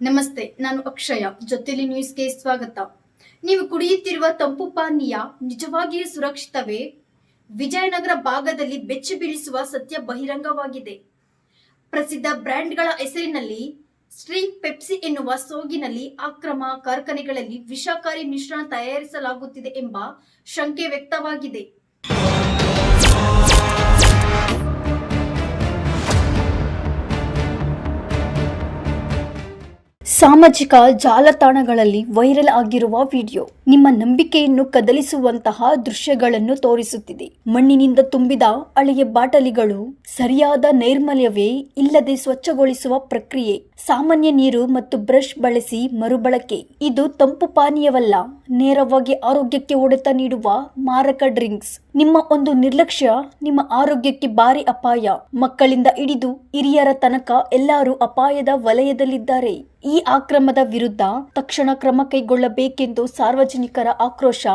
ನಮಸ್ತೆ, ನಾನು ಅಕ್ಷಯ. ಜೊತೆಲಿ ನ್ಯೂಸ್ಗೆ ಸ್ವಾಗತ. ನೀವು ಕುಡಿಯುತ್ತಿರುವ ತಂಪು ಪಾನೀಯ ನಿಜವಾಗಿಯೂ ಸುರಕ್ಷಿತವೇ? ವಿಜಯನಗರ ಭಾಗದಲ್ಲಿ ಬೆಚ್ಚಿ ಬೀಳಿಸುವ ಸತ್ಯ ಬಹಿರಂಗವಾಗಿದೆ. ಪ್ರಸಿದ್ಧ ಬ್ರ್ಯಾಂಡ್ಗಳ ಹೆಸರಿನಲ್ಲಿ ಸ್ಟ್ರಿಂಗ್ ಪೆಪ್ಸಿ ಎನ್ನುವ ಸೋಗಿನಲ್ಲಿ ಅಕ್ರಮ ಕಾರ್ಖಾನೆಗಳಲ್ಲಿ ವಿಷಕಾರಿ ಮಿಶ್ರಣ ತಯಾರಿಸಲಾಗುತ್ತಿದೆ ಎಂಬ ಶಂಕೆ ವ್ಯಕ್ತವಾಗಿದೆ. ಸಾಮಾಜಿಕ ಜಾಲತಾಣಗಳಲ್ಲಿ ವೈರಲ್ ಆಗಿರುವ ವಿಡಿಯೋ ನಿಮ್ಮ ನಂಬಿಕೆಯನ್ನು ಕದಲಿಸುವಂತಹ ದೃಶ್ಯಗಳನ್ನು ತೋರಿಸುತ್ತಿದೆ. ಮಣ್ಣಿನಿಂದ ತುಂಬಿದ ಹಳೆಯ ಬಾಟಲಿಗಳು, ಸರಿಯಾದ ನೈರ್ಮಲ್ಯವೇ ಇಲ್ಲದೆ ಸ್ವಚ್ಛಗೊಳಿಸುವ ಪ್ರಕ್ರಿಯೆ, ಸಾಮಾನ್ಯ ನೀರು ಮತ್ತು ಬ್ರಷ್ ಬಳಸಿ ಮರುಬಳಕೆ. ಇದು ತಂಪು ಪಾನೀಯವಲ್ಲ, ನೇರವಾಗಿ ಆರೋಗ್ಯಕ್ಕೆ ಹೊಡೆತ ನೀಡುವ ಮಾರಕ ಡ್ರಿಂಕ್ಸ್. ನಿಮ್ಮ ಒಂದು ನಿರ್ಲಕ್ಷ್ಯ ನಿಮ್ಮ ಆರೋಗ್ಯಕ್ಕೆ ಭಾರಿ ಅಪಾಯ. ಮಕ್ಕಳಿಂದ ಹಿಡಿದು ಹಿರಿಯರ ತನಕ ಎಲ್ಲರೂ ಅಪಾಯದ ವಲಯದಲ್ಲಿದ್ದಾರೆ. ಈ ಅಕ್ರಮದ ವಿರುದ್ಧ ತಕ್ಷಣ ಕ್ರಮ ಕೈಗೊಳ್ಳಬೇಕೆಂದು ಸಾರ್ವಜನಿಕರ ಆಕ್ರೋಶ.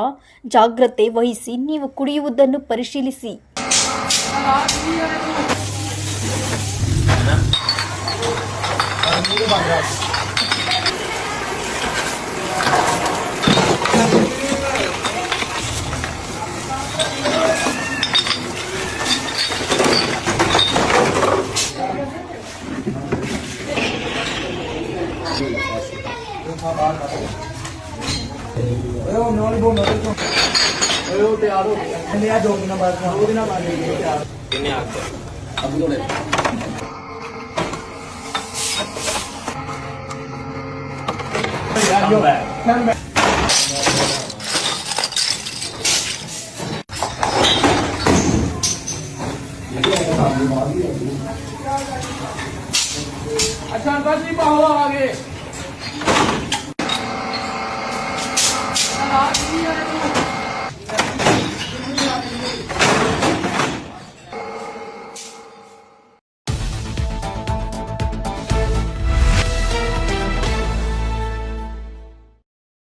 ಜಾಗ್ರತೆ ವಹಿಸಿ, ನೀವು ಕುಡಿಯುವುದನ್ನು ಪರಿಶೀಲಿಸಿ. अच्छा बस नहीं पाओ आगे